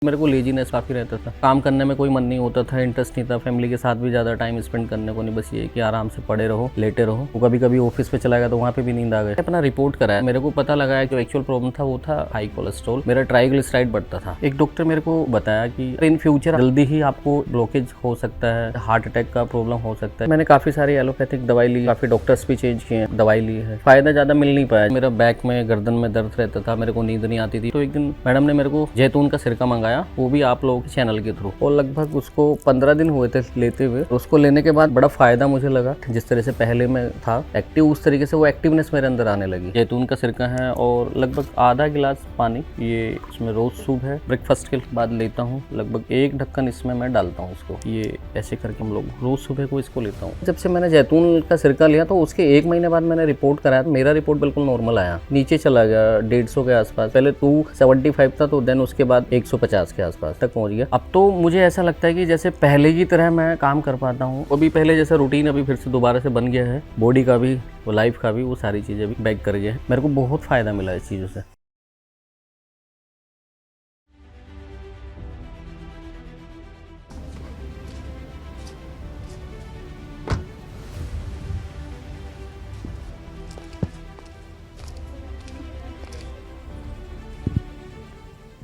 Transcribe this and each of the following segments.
मेरे को लेजीनेस काफ़ी रहता था, काम करने में कोई मन नहीं होता था, इंटरेस्ट नहीं था, फैमिली के साथ भी ज़्यादा टाइम स्पेंड करने को नहीं, बस ये कि आराम से पड़े रहो, लेटे रहो। वो कभी कभी ऑफिस पे चला गया तो वहाँ पे भी नींद आ गई। अपना रिपोर्ट कराया, मेरे को पता लगा जो एक्चुअल प्रॉब्लम था वो था हाई कोलेस्ट्रॉल, मेरा ट्राइग्लिसराइड बढ़ता था। एक डॉक्टर मेरे को बताया कि इन फ्यूचर जल्दी ही आपको ब्लॉकेज हो सकता है, हार्ट अटैक का प्रॉब्लम हो सकता है। मैंने काफ़ी सारी एलोपैथिक दवाई ली, काफ़ी डॉक्टर्स भी चेंज किए, दवाई ली है, फायदा ज़्यादा मिल नहीं पाया। मेरा बैक में गर्दन में दर्द रहता था, मेरे को नींद नहीं आती थी। तो एक दिन मैडम ने मेरे को जैतून का सिरका मंगाया, वो भी आप लोगों के चैनल के थ्रू, और लगभग उसको 15 दिन हुए थे लेते हुए। उसको लेने के बाद बड़ा फायदा मुझे लगा। जिस तरह से पहले मैं था एक्टिव, उस तरीके से वो एक्टिवनेस मेरे अंदर आने लगी। जैतून का सिरका है और लगभग आधा गिलास पानी, ये इसमें रोज सूप है, ब्रेकफास्ट के बाद लेता हूँ। लगभग 1 ढक्कन इसमें मैं डालता हूँ उसको, ये ऐसे करके हम लोग रोज सुबह को इसको लेता हूँ। जब से मैंने जैतून का सिरका लिया तो उसके 1 महीने बाद मैंने रिपोर्ट कराया, तो मेरा रिपोर्ट बिल्कुल नॉर्मल आया, नीचे चला गया 150 के आसपास। पहले 275 था, तो देन उसके बाद 150 के आसपास तक पहुंच गया। अब तो मुझे ऐसा लगता है कि जैसे पहले की तरह मैं काम कर पाता हूँ। अभी पहले जैसा रूटीन अभी फिर से दोबारा से बन गया है, बॉडी का भी, वो लाइफ का भी, वो सारी चीज़ें भी बैक कर गया है। मेरे को बहुत फ़ायदा मिला इस चीज़ों से।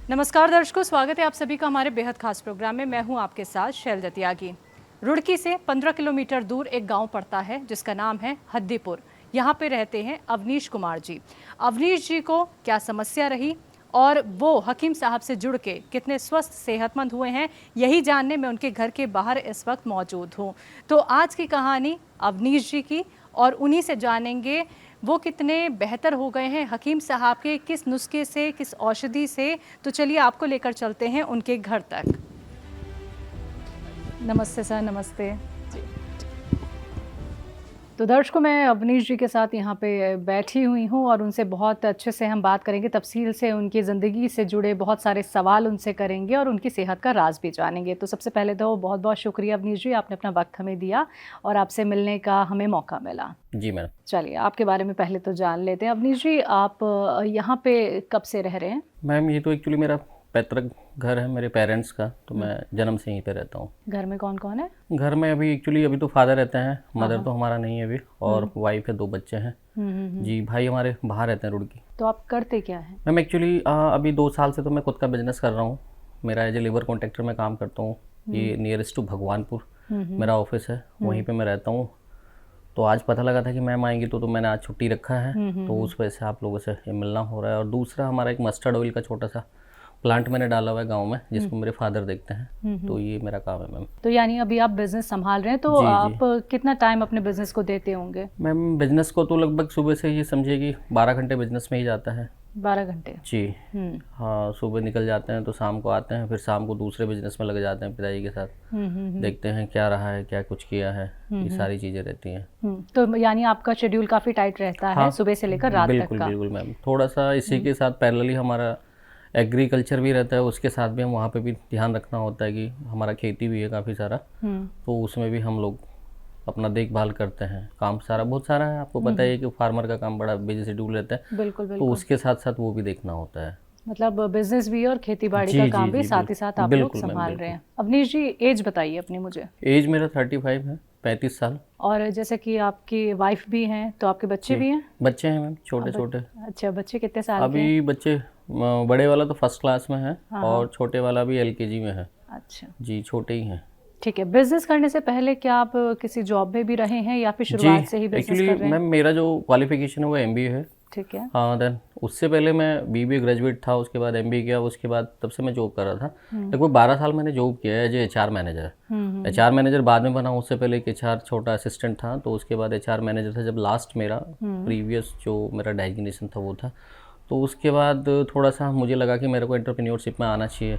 नमस्कार दर्शकों, स्वागत है आप सभी का हमारे बेहद खास प्रोग्राम में। मैं हूं आपके साथ शैलजा त्यागी। रुड़की से 15 किलोमीटर दूर एक गांव पड़ता है जिसका नाम है हद्दीपुर। यहां पे रहते हैं अवनीश कुमार जी। अवनीश जी को क्या समस्या रही और वो हकीम साहब से जुड़ के कितने स्वस्थ सेहतमंद हुए हैं, यही जानने में उनके घर के बाहर इस वक्त मौजूद हूँ। तो आज की कहानी अवनीश जी की, और उन्हीं से जानेंगे वो कितने बेहतर हो गए हैं हकीम साहब के किस नुस्खे से, किस औषधि से। तो चलिए आपको लेकर चलते हैं उनके घर तक। नमस्ते सर। नमस्ते जी। तो दर्शकों, मैं अवनीश जी के साथ यहाँ पे बैठी हुई हूँ और उनसे बहुत अच्छे से हम बात करेंगे, तफसील से उनकी ज़िंदगी से जुड़े बहुत सारे सवाल उनसे करेंगे और उनकी सेहत का राज भी जानेंगे। तो सबसे पहले तो बहुत बहुत शुक्रिया अवनीश जी, आपने अपना वक्त हमें दिया और आपसे मिलने का हमें मौका मिला। जी मैडम। चलिए आपके बारे में पहले तो जान लेते हैं। अवनीश जी, आप यहाँ पे कब से रह रहे हैं? मैम ये तो एक्चुअली मेरा पैतृक घर है मेरे पेरेंट्स का, तो मैं जन्म से यहीं पे रहता हूँ। घर में कौन कौन है? घर में अभी तो फादर रहते हैं, मदर तो हमारा नहीं है अभी, और वाइफ है, 2 बच्चे हैं। जी, भाई हमारे बाहर रहते हैं रुड़की। तो आप करते क्या हैं? मैम एक्चुअली अभी 2 साल से तो मैं खुद का बिजनेस कर रहा हूँ। मेरा एज ए लेबर कॉन्ट्रैक्टर में काम करता हूँ। ये नियरेस्ट टू भगवानपुर मेरा ऑफिस है, वहीं पे मैं रहता हूँ। तो आज पता लगा था कि मैम आएंगी, तो मैंने आज छुट्टी रखा है, तो उस वजह से आप लोगों से ये मिलना हो रहा है। और दूसरा, हमारा एक मस्टर्ड ऑयल का छोटा सा प्लांट मैंने डाला हुआ है गांव में, जिसको मेरे फादर देखते हैं। तो ये मेरा काम है मैम। तो यानी अभी आप बिजनेस संभाल रहे हैं, तो जी, आप कितना टाइम अपने बिजनेस को देते होंगे? मैम बिजनेस को तो लगभग सुबह से ये समझिए कि 12 घंटे बिजनेस में ही जाता है। 12 घंटे? जी हाँ, सुबह निकल जाते हैं तो शाम को आते हैं, फिर शाम को दूसरे बिजनेस में लग जाते हैं पिताजी के साथ। देखते हैं क्या रहा है, क्या कुछ किया है, ये सारी चीज़ें रहती हैं। तो यानी आपका शेड्यूल काफ़ी टाइट रहता है, हाँ, सुबह से लेकर रात तक बिल्कुल का? बिल्कुल मैम। थोड़ा सा इसी के साथ पैरेलली हमारा एग्रीकल्चर भी रहता है, उसके साथ भी हम वहाँ पे भी ध्यान रखना होता है कि हमारा खेती भी है काफ़ी सारा, तो उसमें भी हम लोग अपना देखभाल करते हैं। काम सारा बहुत सारा है, आपको पता ही है कि फार्मर का काम बड़ा बिजी शेड्यूल रहता है। बिल्कुल तो बिल्कुल। उसके साथ साथ वो भी देखना होता है। मतलब बिजनेस भी और खेती बाड़ी जी का जी काम भी जी साथ ही साथ आप लोग बिल्कुल मैम, संभाल बिल्कुल। रहे हैं। अवनीश जी, एज बताइए अपनी मुझे। एज मेरा 35 है, 35 साल। और जैसे कि आपकी वाइफ भी हैं, तो आपके बच्चे जी, भी हैं? बच्चे हैं मैम, छोटे छोटे। अच्छा, बच्चे कितने साल के हैं? अभी बच्चे बड़े वाला तो फर्स्ट क्लास में है, हाँ, और छोटे वाला भी LKG में है। अच्छा, जी, छोटे ही हैं। ठीक है। बिजनेस करने से पहले क्या आप किसी जॉब में भी रहे हैं या फिर जी, शुरुआत से ही बिजनेस एक्चुअली कर रहे हैं? मैम मेरा जो क्वालिफिकेशन है वो MBA है। ठीक है। हाँ, देन उससे पहले मैं BBA ग्रेजुएट था, उसके बाद MBA किया, उसके बाद तब से मैं जॉब कर रहा था। लगभग 12 साल मैंने जॉब किया है as HR manager. HR manager बाद में बना, उससे पहले एक HR छोटा असिस्टेंट था, तो उसके बाद HR मैनेजर था जब लास्ट मेरा प्रीवियस जो मेरा डेजिग्नेशन था वो था। तो उसके बाद थोड़ा सा मुझे लगा कि मेरे को एंटरप्रेन्योरशिप में आना चाहिए,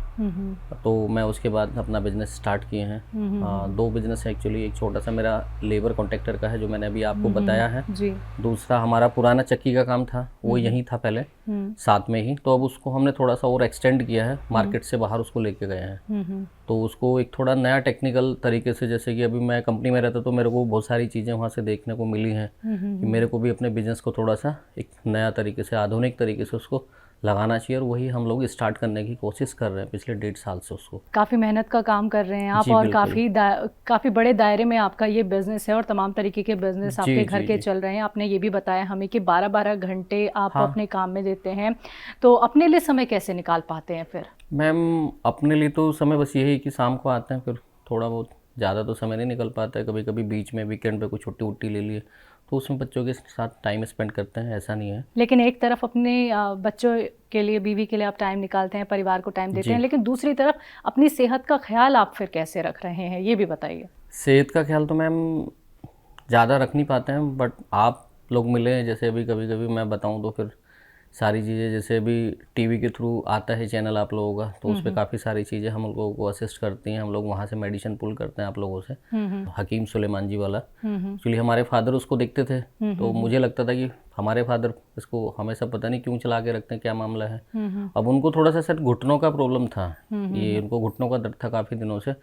तो मैं उसके बाद अपना बिजनेस स्टार्ट किए हैं। 2 बिजनेस है एक्चुअली। एक छोटा सा मेरा लेबर कॉन्ट्रैक्टर का है जो मैंने अभी आपको बताया है जी। दूसरा हमारा पुराना चक्की का काम था, वो यहीं था पहले साथ में ही, तो अब उसको हमने थोड़ा सा और एक्सटेंड किया है, मार्केट से बाहर उसको लेके गए हैं। तो उसको एक थोड़ा नया टेक्निकल तरीके से, जैसे कि अभी मैं कंपनी में रहता तो मेरे को बहुत सारी चीज़ें वहाँ से देखने को मिली हैं कि मेरे को भी अपने बिजनेस को थोड़ा सा एक नया तरीके से, आधुनिक तरीके से उसको लगाना चाहिए, और वही हम लोग स्टार्ट करने की कोशिश कर रहे हैं पिछले 1.5 साल से उसको। काफ़ी मेहनत का काम कर रहे हैं आप, जी, और बिल्कुल। काफ़ी बड़े दायरे में आपका ये बिजनेस है और तमाम तरीके के बिजनेस जी, आपके घर जी, के जी। चल रहे हैं। आपने ये भी बताया हमें कि 12-12 घंटे आप हाँ, अपने काम में देते हैं, तो अपने लिए समय कैसे निकाल पाते हैं फिर? मैम अपने लिए तो समय बस यही कि शाम को आते हैं, फिर थोड़ा बहुत, ज़्यादा तो समय नहीं निकल पाता है। कभी कभी बीच में वीकेंड पे कुछ छुट्टी वुट्टी ले लिए तो उसमें बच्चों के साथ टाइम स्पेंड करते हैं, ऐसा नहीं है। लेकिन एक तरफ अपने बच्चों के लिए, बीवी के लिए आप टाइम निकालते हैं, परिवार को टाइम देते हैं, जी। लेकिन दूसरी तरफ अपनी सेहत का ख्याल आप फिर कैसे रख रहे हैं, ये भी बताइए। सेहत का ख्याल तो मैम ज़्यादा रख नहीं पाते हैं, बट आप लोग मिले हैं जैसे अभी, कभी कभी मैं बताऊं तो फिर सारी चीज़ें, जैसे अभी टीवी के थ्रू आता है चैनल आप लोगों का, तो उस पर काफ़ी सारी चीज़ें हम लोगों को असिस्ट करती हैं। हम लोग वहाँ से मेडिसिन पुल करते हैं आप लोगों से। हकीम सुलेमान जी वाला, एक्चुअली हमारे फादर उसको देखते थे, तो मुझे लगता था कि हमारे फादर इसको हमेशा पता नहीं क्यों चला के रखते हैं, क्या मामला है। अब उनको थोड़ा सा शायद घुटनों का प्रॉब्लम था, ये उनको घुटनों का दर्द था काफ़ी दिनों से,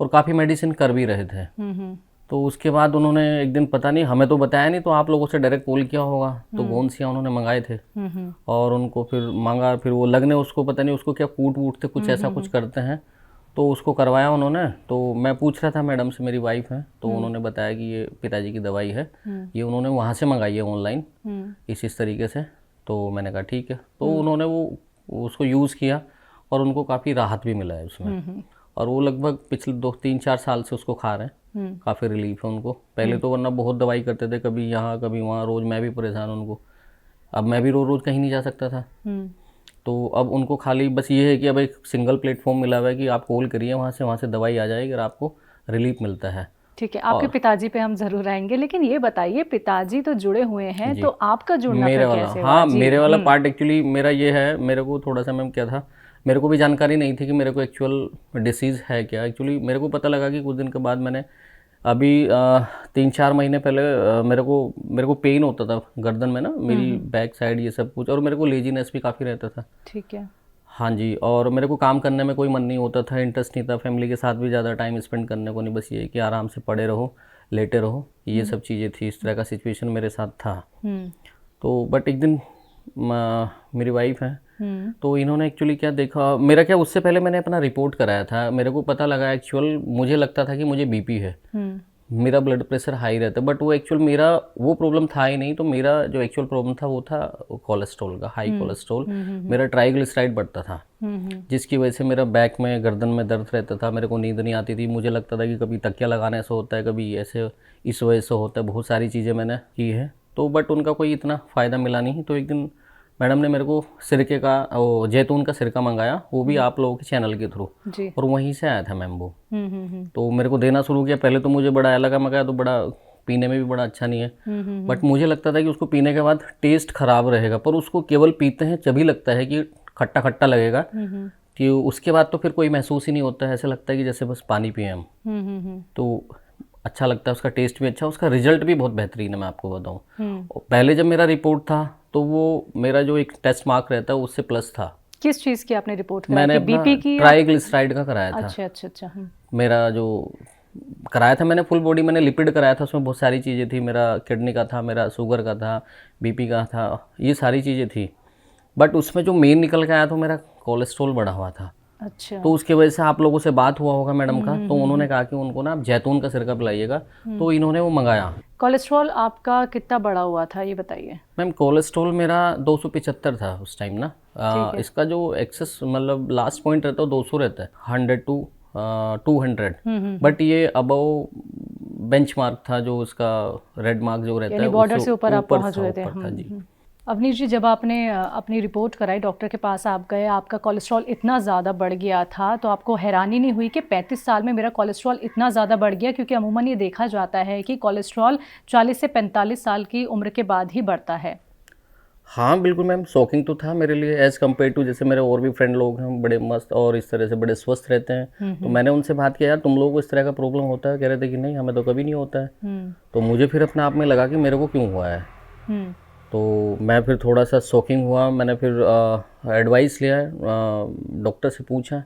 और काफ़ी मेडिसिन कर भी रहे थे। तो उसके बाद उन्होंने एक दिन, पता नहीं हमें तो बताया नहीं, तो आप लोगों से डायरेक्ट कॉल किया होगा, तो गोंदसिया उन्होंने मंगाए थे, और उनको फिर मांगा, फिर वो लगने उसको, पता नहीं उसको क्या कूट वूट थे कुछ, ऐसा कुछ करते हैं, तो उसको करवाया उन्होंने। तो मैं पूछ रहा था मैडम से, मेरी वाइफ है, तो उन्होंने बताया कि ये पिताजी की दवाई है, ये उन्होंने वहाँ से मंगाई है ऑनलाइन, इस तरीके से। तो मैंने कहा ठीक है, तो उन्होंने वो उसको यूज़ किया और उनको काफ़ी राहत भी मिला है उसमें, और वो लगभग पिछले 2-3-4 साल से उसको खा रहे हैं। काफ़ी रिलीफ है उनको। पहले तो वरना बहुत दवाई करते थे, कभी यहाँ कभी वहाँ, रोज़ मैं भी परेशान उनको। अब मैं भी रोज़ कहीं नहीं जा सकता था, तो अब उनको खाली बस ये है कि अब एक सिंगल प्लेटफॉर्म मिला हुआ है कि आप कॉल करिए वहाँ से दवाई आ जाएगी और आपको रिलीफ मिलता है। ठीक है, आपके पिताजी पे हम ज़रूर आएंगे, लेकिन ये बताइए, पिताजी तो जुड़े हुए हैं, जी। तो आपका जुड़ना मेरे फिर वाला, कैसे हुआ? हाँ, जी। मेरे वाला पार्ट एक्चुअली मेरा ये है, मेरे को थोड़ा सा मैम क्या था, मेरे को भी जानकारी नहीं थी कि मेरे को एक्चुअल डिसीज़ है क्या। एक्चुअली मेरे को पता लगा कि कुछ दिन के बाद, मैंने अभी 3-4 महीने पहले मेरे को पेन होता था गर्दन में ना, मेरी बैक साइड ये सब कुछ, और मेरे को लेजीनेस भी काफ़ी रहता था। ठीक है। हाँ जी, और मेरे को काम करने में कोई मन नहीं होता था, इंटरेस्ट नहीं था, फैमिली के साथ भी ज़्यादा टाइम स्पेंड करने को नहीं, बस ये कि आराम से पड़े रहो, लेटे रहो, ये सब चीज़ें थी। इस तरह का सिचुएशन मेरे साथ था। तो बट एक दिन मेरी वाइफ है, तो इन्होंने एक्चुअली क्या देखा, मेरा क्या, उससे पहले मैंने अपना रिपोर्ट कराया था, मेरे को पता लगा एक्चुअल, मुझे लगता था कि मुझे बीपी है, मेरा ब्लड प्रेशर हाई रहता है, बट वो एक्चुअल मेरा वो प्रॉब्लम था ही नहीं। तो मेरा जो एक्चुअल प्रॉब्लम था वो था कोलेस्ट्रॉल का, हाई कोलेस्ट्रॉल। मेरा ट्राइग्लिसराइड बढ़ता था, जिसकी वजह से मेरा बैक में, गर्दन में दर्द रहता था, मेरे को नींद नहीं आती थी, मुझे लगता था कि कभी तकिया लगाने से होता है, कभी ऐसे इस वजह से होता है, बहुत सारी चीज़ें मैंने की है, तो बट उनका कोई इतना फ़ायदा मिला नहीं। तो एक दिन मैडम ने मेरे को सिरके का, वो जैतून का सिरका मंगाया, वो भी आप लोगों के चैनल के थ्रू, और वहीं से आया था मैम वो। तो मेरे को देना शुरू किया, पहले तो मुझे बड़ा लगा, मैं कहा तो बड़ा पीने में भी बड़ा अच्छा नहीं है, बट मुझे लगता था कि उसको पीने के बाद टेस्ट खराब रहेगा, पर उसको केवल पीते हैं जभी लगता है कि खट्टा खट्टा लगेगा, कि उसके बाद तो फिर कोई महसूस ही नहीं होता है, ऐसा लगता है कि जैसे बस पानी पिए हम। तो अच्छा लगता है, उसका टेस्ट भी अच्छा, उसका रिजल्ट भी बहुत बेहतरीन है, मैं आपको बताऊं। पहले जब मेरा रिपोर्ट था तो वो मेरा जो एक टेस्ट मार्क रहता है उससे प्लस था। किस चीज़ की आपने रिपोर्ट कराई मैंने थी? बीपी की? ट्राइग्लिसराइड का कराया था। अच्छा अच्छा अच्छा। मेरा जो कराया था, मैंने फुल बॉडी, मैंने लिपिड कराया था, उसमें बहुत सारी चीज़ें थी, मेरा किडनी का था, मेरा शुगर का था, बीपी का था, ये सारी चीज़ें थी, बट उसमें जो मेन निकल के आया तो मेरा कोलेस्ट्रॉल बढ़ा हुआ था। अच्छा। तो उसकी वजह से आप लोगों से बात हुआ होगा मैडम का, तो उन्होंने कहा कि उनको ना आप जैतून का सिरका पिलाइएगा, तो इन्होंने वो मंगाया। कोलेस्ट्रॉल आपका कितना बढ़ा हुआ था, ये बताइए। मैम कोलेस्ट्रॉल मेरा 275 था उस टाइम ना। इसका जो एक्सेस, मतलब लास्ट पॉइंट रहता है 200 रहता है, 100 to 200, बट ये अबव बेंचमार्क था, जो उसका रेड मार्क जो रहता है, बॉर्डर से ऊपर आप पहुंच गए थे। था जी। अवनीश जी, जब आपने अपनी रिपोर्ट कराई, डॉक्टर के पास आप गए, आपका कोलेस्ट्रॉल इतना ज़्यादा बढ़ गया था, तो आपको हैरानी नहीं हुई कि 35 साल में मेरा कोलेस्ट्रॉल इतना ज़्यादा बढ़ गया? क्योंकि अमूमन ये देखा जाता है कि कोलेस्ट्रॉल 40 से 45 साल की उम्र के बाद ही बढ़ता है। हाँ बिल्कुल मैम, शॉकिंग तो था मेरे लिए, एज़ कम्पेयर टू जैसे मेरे और भी फ्रेंड लोग हैं, बड़े मस्त और इस तरह से बड़े स्वस्थ रहते हैं। तो मैंने उनसे बात किया, यार तुम लोगों को इस तरह का प्रॉब्लम होता है? कह रहे थे कि नहीं, हमें तो कभी नहीं होता है। तो मुझे फिर अपने आप में लगा कि मेरे को क्यों हुआ है। तो मैं फिर थोड़ा सा शॉकिंग हुआ, मैंने फिर एडवाइस लिया, डॉक्टर से पूछा,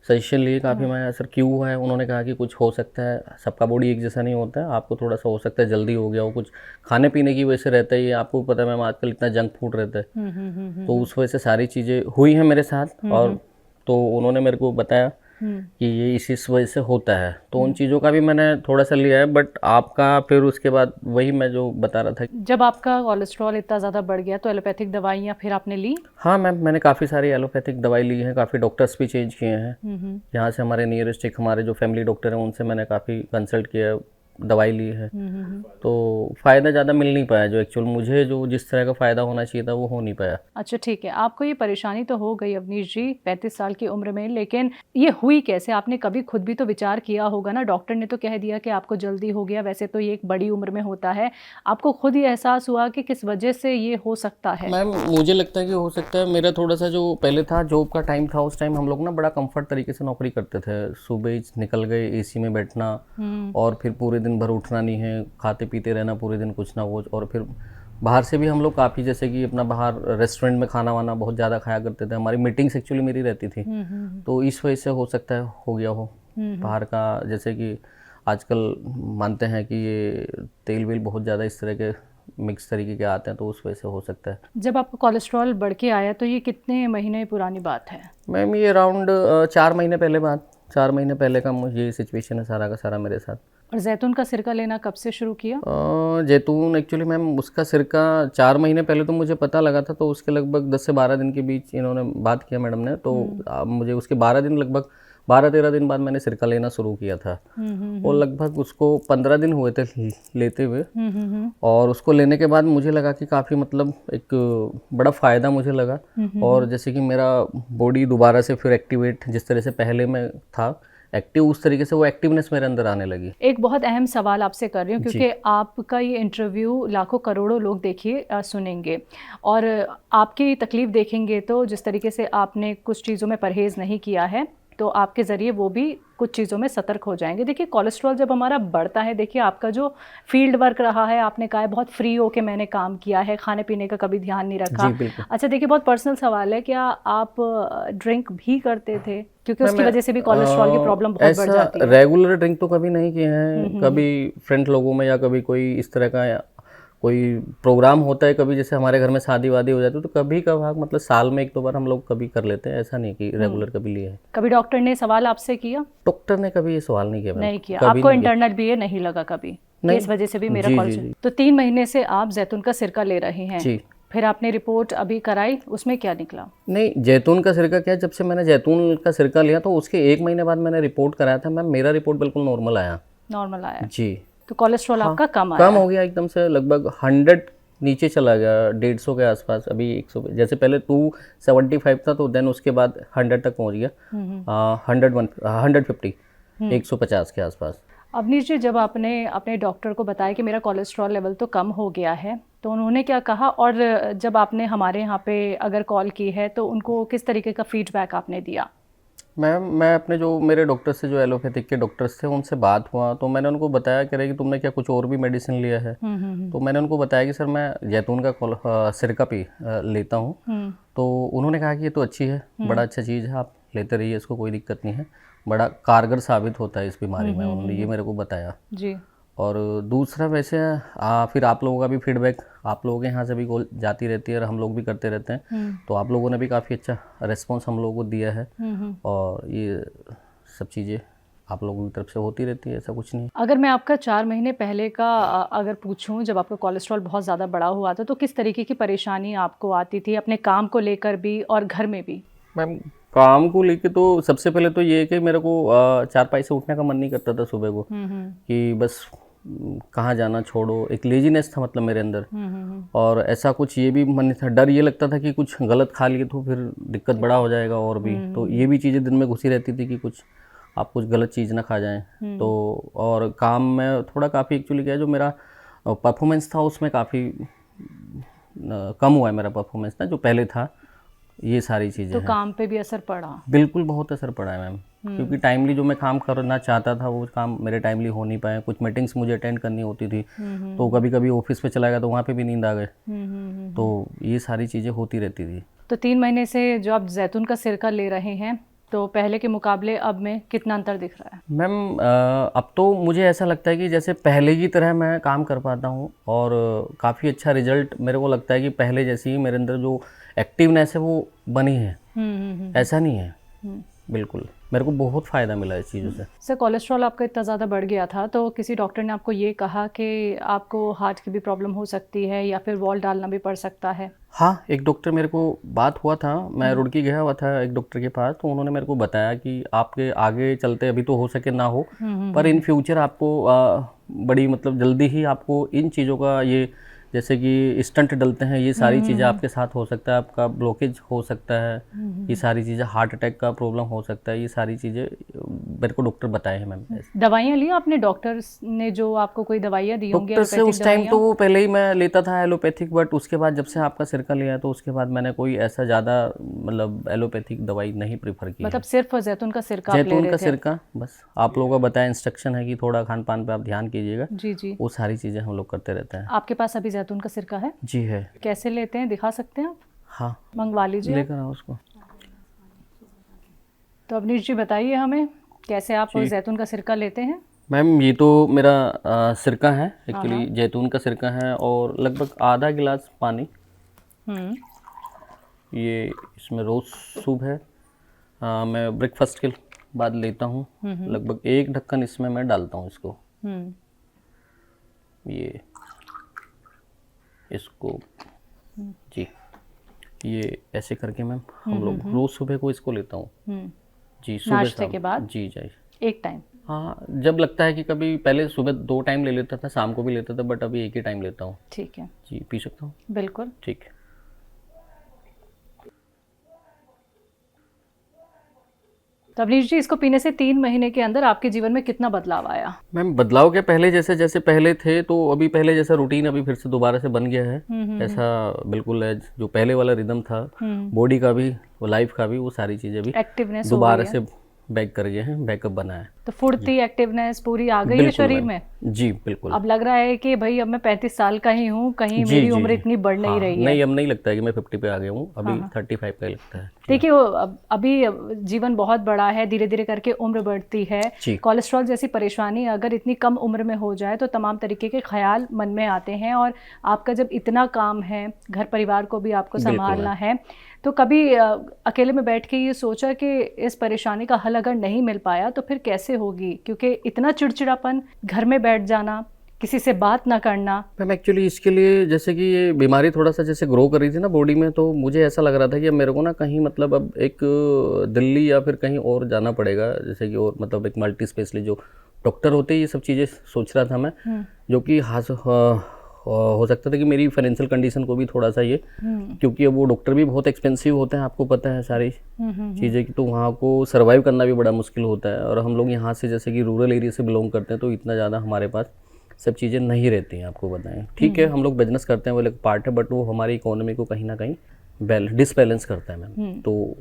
सजेशन लिए काफ़ी। मैं सर क्यों है, उन्होंने कहा कि कुछ हो सकता है, सबका बॉडी एक जैसा नहीं होता है, आपको थोड़ा सा हो सकता है जल्दी हो गया हो, कुछ खाने पीने की वजह से रहता है ये, आपको पता है मैम आजकल इतना जंक फूड रहता है, तो उस वजह से सारी चीज़ें हुई हैं मेरे साथ। और तो उन्होंने मेरे को बताया कि ये इस वजह से होता है, तो उन चीज़ों का भी मैंने थोड़ा सा लिया है। बट आपका फिर उसके बाद वही मैं जो बता रहा था। जब आपका कोलेस्ट्रॉल इतना ज़्यादा बढ़ गया तो एलोपैथिक दवाइयाँ फिर आपने ली? हाँ मैम, मैंने काफ़ी सारी एलोपैथिक दवाई ली है, काफ़ी डॉक्टर्स भी चेंज किए हैं। यहाँ से हमारे नियरेस्ट एक हमारे जो फैमिली डॉक्टर हैं उनसे मैंने काफ़ी कंसल्ट किया है, दवाई ली है, तो फ़ायदा ज़्यादा मिल नहीं पाया। जो एक्चुअल मुझे जो जिस तरह का फ़ायदा होना चाहिए था वो हो नहीं पाया। अच्छा ठीक है, आपको ये परेशानी तो हो गई अवनीश जी 35 साल की उम्र में, लेकिन ये हुई कैसे? आपने कभी खुद भी तो विचार किया होगा ना? डॉक्टर ने तो कह दिया कि आपको जल्दी हो गया, वैसे तो ये एक बड़ी उम्र में होता है। आपको खुद ही एहसास हुआ कि किस वजह से ये हो सकता है? मैम मुझे लगता है कि हो सकता है मेरा थोड़ा सा जो पहले था जॉब का टाइम था, उस टाइम हम लोग ना बड़ा कंफर्ट तरीके से नौकरी करते थे। सुबह ही निकल गए, एसी में बैठना और फिर पूरे दिन भर उठना नहीं है, खाते पीते रहना पूरे दिन कुछ ना कुछ। और फिर बाहर से भी हम लोग काफ़ी, जैसे कि अपना बाहर रेस्टोरेंट में खाना वाना बहुत ज़्यादा खाया करते थे। हमारी मीटिंग्स एक्चुअली मेरी रहती थी, तो इस वजह से हो सकता है हो गया हो बाहर का। जैसे कि आजकल मानते हैं कि ये तेल वेल बहुत ज़्यादा इस तरह के मिक्स तरीके के आते हैं, तो उस वजह से हो सकता है। जब आपका कोलेस्ट्रॉल बढ़ के आया तो ये कितने महीने पुरानी बात है? मैम ये अराउंड 4 महीने पहले बात, 4 महीने पहले का ये सिचुएशन है सारा का सारा मेरे साथ। और जैतून का सिरका लेना कब से शुरू किया? जैतून एक्चुअली मैम उसका सिरका 4 महीने पहले तो मुझे पता लगा था, तो उसके लगभग 10 से 12 दिन के बीच इन्होंने बात किया मैडम ने, तो मुझे उसके 12 दिन लगभग 12-13 दिन बाद मैंने सिरका लेना शुरू किया था। और लगभग उसको 15 दिन हुए थे लेते हुए। और उसको लेने के बाद मुझे लगा कि काफ़ी मतलब एक बड़ा फ़ायदा मुझे लगा। और जैसे कि मेरा बॉडी दोबारा से फिर एक्टिवेट, जिस तरह से पहले मैं था एक्टिव, उस तरीके से वो एक्टिवनेस मेरे अंदर आने लगी। एक बहुत अहम सवाल आपसे कर रही हूँ, क्योंकि आपका ये इंटरव्यू लाखों करोड़ों लोग देखिए सुनेंगे और आपकी तकलीफ़ देखेंगे, तो जिस तरीके से आपने कुछ चीज़ों में परहेज़ नहीं किया है तो आपके ज़रिए वो भी कुछ चीज़ों में सतर्क हो जाएंगे। देखिए कोलेस्ट्रॉल जब हमारा बढ़ता है, देखिए आपका जो फील्ड वर्क रहा है, आपने कहा है बहुत फ्री होके मैंने काम किया है, खाने पीने का कभी ध्यान नहीं रखा। अच्छा देखिए, बहुत पर्सनल सवाल है, क्या आप ड्रिंक भी करते थे? क्योंकि उसकी वजह से भी कोलेस्ट्रॉल की प्रॉब्लम बहुत बढ़ जाती है। रेगुलर ड्रिंक तो कभी नहीं किए हैं, कभी फ्रेंड लोगों में या कभी कोई इस तरह का कोई प्रोग्राम होता है, कभी जैसे हमारे घर में शादी वादी हो जाती है तो कभी कभार, मतलब साल में 1-2 बार हम लोग कभी कर लेते हैं, ऐसा नहीं कि रेगुलर कभी लिए है। कभी डॉक्टर ने सवाल आपसे किया? डॉक्टर ने कभी ये सवाल नहीं किया। नहीं किया। आपको इंटरनल भी ये नहीं लगा कभी कि इस वजह से भी मेरा कोलेस्ट्रॉल? तो 3 महीने से आप जैतून का सिरका ले रहे हैं जी। फिर आपने रिपोर्ट अभी कराई, उसमें क्या निकला? नहीं, जैतून का सिरका क्या, जब से मैंने जैतून का सिरका लिया तो उसके 1 महीने बाद मैंने रिपोर्ट कराया था मैम, मेरा रिपोर्ट बिल्कुल नॉर्मल आया। नॉर्मल आया जी। तो कोलेस्ट्रॉल आपका कम आया? कम हो गया एकदम से, लगभग 100 नीचे चला गया, 150 के आसपास। अभी 100, जैसे पहले 275 था तो देन उसके बाद 100 तक पहुंच गया। 150 150 के आसपास। अवनीश जी, जब आपने अपने डॉक्टर को बताया कि मेरा कोलेस्ट्रॉल लेवल तो कम हो गया है, तो उन्होंने क्या कहा? और जब आपने हमारे यहाँ पे अगर कॉल की है तो उनको किस तरीके का फीडबैक आपने दिया? मैम मैं अपने जो मेरे डॉक्टर से, जो एलोपैथिक के डॉक्टर्स थे, उनसे बात हुआ तो मैंने उनको बताया कह रहे कि तुमने क्या कुछ और भी मेडिसिन लिया है? तो मैंने उनको बताया कि सर मैं जैतून का सिरका लेता हूँ। तो उन्होंने कहा कि ये तो अच्छी है, बड़ा अच्छा चीज़ है, आप लेते रहिए, इसको कोई दिक्कत नहीं है, बड़ा कारगर साबित होता है इस बीमारी में। उन्होंने ये मेरे को बताया जी। और दूसरा वैसे फिर आप लोगों का भी फीडबैक, आप लोगों के यहाँ से भी कॉल जाती रहती है और हम लोग भी करते रहते हैं, तो आप लोगों ने भी काफ़ी अच्छा रिस्पॉन्स हम लोगों को दिया है। और ये सब चीज़ें आप लोगों की तरफ से होती रहती है, ऐसा कुछ नहीं। अगर मैं आपका 4 महीने पहले का अगर पूछूं, जब आपका कोलेस्ट्रॉल बहुत ज़्यादा बढ़ा हुआ था, तो किस तरीके की परेशानी आपको आती थी, अपने काम को लेकर भी और घर में भी? मैम काम को लेके तो सबसे पहले तो ये है कि मेरे को चारपाई से उठने का मन नहीं करता था सुबह को, कि बस कहाँ जाना छोड़ो, एक लेजीनेस था मतलब मेरे अंदर। और ऐसा कुछ ये भी मन था, डर ये लगता था कि कुछ गलत खा लिए तो फिर दिक्कत बड़ा हो जाएगा और भी, तो ये भी चीज़ें दिन में घुसी रहती थी कि कुछ आप कुछ गलत चीज़ ना खा जाएं। तो और काम में थोड़ा काफ़ी एक्चुअली क्या है, जो मेरा परफॉर्मेंस था उसमें काफ़ी कम हुआ है मेरा परफॉर्मेंस ना, जो पहले था। ये सारी चीज़ें तो काम पे भी असर पड़ा? बिल्कुल बहुत असर पड़ा है मैम, क्योंकि टाइमली जो मैं काम करना चाहता था वो काम मेरे टाइमली हो नहीं पाए। कुछ मीटिंग्स मुझे अटेंड करनी होती थी, तो कभी कभी ऑफिस पे चला गया तो वहाँ पे भी नींद आ गए। तो ये सारी चीज़ें होती रहती थी। तो 3 महीने से जो आप जैतून का सिरका ले रहे हैं, तो पहले के मुकाबले अब में कितना अंतर दिख रहा है? मैम अब तो मुझे ऐसा लगता है कि जैसे पहले की तरह मैं काम कर पाता हूँ और काफ़ी अच्छा रिजल्ट मेरे को लगता है कि पहले जैसी ही मेरे अंदर जो एक्टिवनेस है वो बनी है। ऐसा नहीं है, बिल्कुल मेरे को बहुत फ़ायदा मिला इस चीज़ों से। सर, कोलेस्ट्रॉल आपका इतना ज़्यादा बढ़ गया था तो किसी डॉक्टर ने आपको ये कहा कि आपको हार्ट की भी प्रॉब्लम हो सकती है या फिर वॉल डालना भी पड़ सकता है? हाँ, एक डॉक्टर मेरे को बात हुआ था, मैं रुड़की गया हुआ था एक डॉक्टर के पास, तो उन्होंने मेरे को बताया कि आपके आगे चलते अभी तो हो सके ना हो, पर इन फ्यूचर आपको बड़ी मतलब जल्दी ही आपको इन चीज़ों का ये जैसे कि स्टंट डलते हैं, ये सारी चीज़ें आपके साथ हो सकता है, आपका ब्लॉकेज हो सकता है, ये सारी चीज़ें, हार्ट अटैक का प्रॉब्लम हो सकता है, ये सारी चीज़ें मेरे को डॉक्टर बताए हैं मैम। दवाइयाँ ली आपने? डॉक्टर ने जो आपको कोई दवाइयाँ दी होंगी? डॉक्टर से उस टाइम तो पहले ही मैं लेता था एलोपैथिक, बट उसके बाद जब से आपका सिरका लिया तो उसके बाद मैंने कोई ऐसा ज़्यादा मतलब एलोपैथिक दवाई नहीं प्रीफर की। मतलब सिर्फ जैतून का सिरका आप ले जैतून रहे का थे? सिरका बस। आप लोगों का बताया इंस्ट्रक्शन है कि थोड़ा खान पान पे आप ध्यान कीजिएगा, जी जी। वो सारी चीज़ें हम लोग करते रहते हैं। आपके पास अभी जैतून का सिरका है? जी है। कैसे लेते हैं, दिखा सकते हैं आप? हाँ, मंगवा लीजिए। लेकर आओ उसको। तो अवनीश जी बताइए हमें कैसे आप जैतून का सिरका लेते हैं? मैम ये तो मेरा सिरका है, एक्चुअली जैतून का सिरका है, और लगभग आधा गिलास पानी, ये इसमें रोज़ सूप है, मैं ब्रेकफास्ट के बाद लेता हूँ, लगभग 1 ढक्कन इसमें मैं डालता हूँ इसको, ये इसको जी, ये ऐसे करके मैम हम लोग रोज़ सुबह को इसको लेता हूँ जी, सुबह नाश्ते के बाद? जी जी। एक टाइम? हाँ, जब लगता है कि कभी पहले सुबह 2 टाइम ले लेता था, शाम को भी लेता था, बट अभी 1 ही टाइम लेता हूँ। ठीक है जी, पी सकता हूँ? बिल्कुल। ठीक है। तो अवनीश जी, इसको पीने से 3 महीने के अंदर आपके जीवन में कितना बदलाव आया? मैम बदलाव के पहले जैसे जैसे पहले थे तो अभी पहले जैसा रूटीन अभी फिर से दोबारा से बन गया है, ऐसा बिल्कुल है, जो पहले वाला रिदम था बॉडी का भी, वो लाइफ का भी, वो सारी चीज़ें भी एक्टिवनेस दोबारा से बैक कर गए हैं, बैकअप बना है। तो फुर्ती, एक्टिवनेस पूरी आ गई है शरीर में? जी बिल्कुल। अब लग रहा है कि भाई अब मैं 35 साल का ही हूँ, कहीं मेरी उम्र इतनी बढ़ नहीं रही है? नहीं, अब नहीं लगता है कि मैं 50 पे आ गया हूँ, अभी 35 का ही लगता है। देखिए, अभी जीवन बहुत बड़ा है, धीरे धीरे करके उम्र बढ़ती है। कोलेस्ट्रॉल जैसी परेशानी अगर इतनी कम उम्र में हो जाए तो तमाम तरीके के ख्याल मन में आते हैं, और आपका जब इतना काम है, घर परिवार को भी आपको संभालना है, तो कभी अकेले में बैठ के ये सोचा कि इस परेशानी का हल अगर नहीं मिल पाया तो फिर कैसे होगी? क्योंकि इतना चिड़चिड़ापन, घर में बैठ जाना, किसी से बात ना करना। मैम एक्चुअली इसके लिए जैसे कि ये बीमारी थोड़ा सा जैसे ग्रो कर रही थी ना बॉडी में, तो मुझे ऐसा लग रहा था कि अब मेरे को ना कहीं मतलब अब एक दिल्ली या फिर कहीं और जाना पड़ेगा, जैसे कि और मतलब एक मल्टी स्पेशलिस्ट जो डॉक्टर होते हैं, ये सब चीज़ें सोच रहा था मैं, जो कि हो सकता था कि मेरी फाइनेंशियल कंडीशन को भी थोड़ा सा ये, क्योंकि अब वो डॉक्टर भी बहुत एक्सपेंसिव होते हैं, आपको पता है सारी चीज़ें की, तो वहाँ को सर्वाइव करना भी बड़ा मुश्किल होता है, और हम लोग यहाँ से जैसे कि रूरल एरिया से बिलोंग करते हैं, तो इतना ज़्यादा हमारे पास सब चीज़ें नहीं रहती हैं, आपको बताएं। ठीक है, हम लोग बिजनेस करते हैं, वो एक पार्ट है, बट वो हमारी इकोनॉमी को कहीं ना कहीं डिसबैलेंस करता है मैम, तो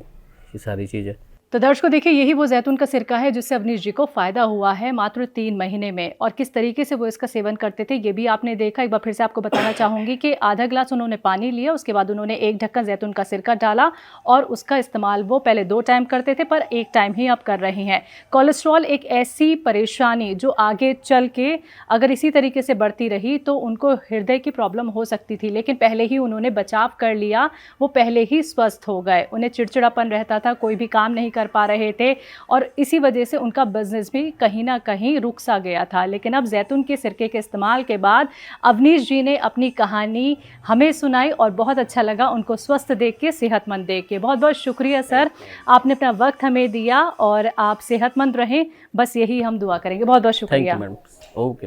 ये सारी चीज़ें। तो दर्शकों देखिए, यही वो जैतून का सिरका है जिससे अवनीश जी को फ़ायदा हुआ है मात्र 3 महीने में, और किस तरीके से वो इसका सेवन करते थे ये भी आपने देखा। एक बार फिर से आपको बताना चाहूँगी कि आधा गिलास उन्होंने पानी लिया, उसके बाद उन्होंने 1 ढक्कन जैतून का सिरका डाला, और उसका इस्तेमाल वो पहले 2 टाइम करते थे, पर 1 टाइम ही अब कर रही हैं। कोलेस्ट्रॉल एक ऐसी परेशानी जो आगे चल के अगर इसी तरीके से बढ़ती रही तो उनको हृदय की प्रॉब्लम हो सकती थी, लेकिन पहले ही उन्होंने बचाव कर लिया, वो पहले ही स्वस्थ हो गए। उन्हें चिड़चिड़ापन रहता था, कोई भी काम नहीं कर पा रहे थे, और इसी वजह से उनका बिजनेस भी कहीं ना कहीं रुक सा गया था। लेकिन अब जैतून के सिरके के इस्तेमाल के बाद अवनीश जी ने अपनी कहानी हमें सुनाई, और बहुत अच्छा लगा उनको स्वस्थ देख के, सेहतमंद देख के। बहुत बहुत शुक्रिया सर, आपने अपना वक्त हमें दिया, और आप सेहतमंद रहें, बस यही हम दुआ करेंगे। बहुत बहुत शुक्रिया। Thank you madam. ओके।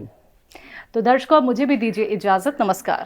तो दर्शकों, अब मुझे भी दीजिए इजाज़त। नमस्कार।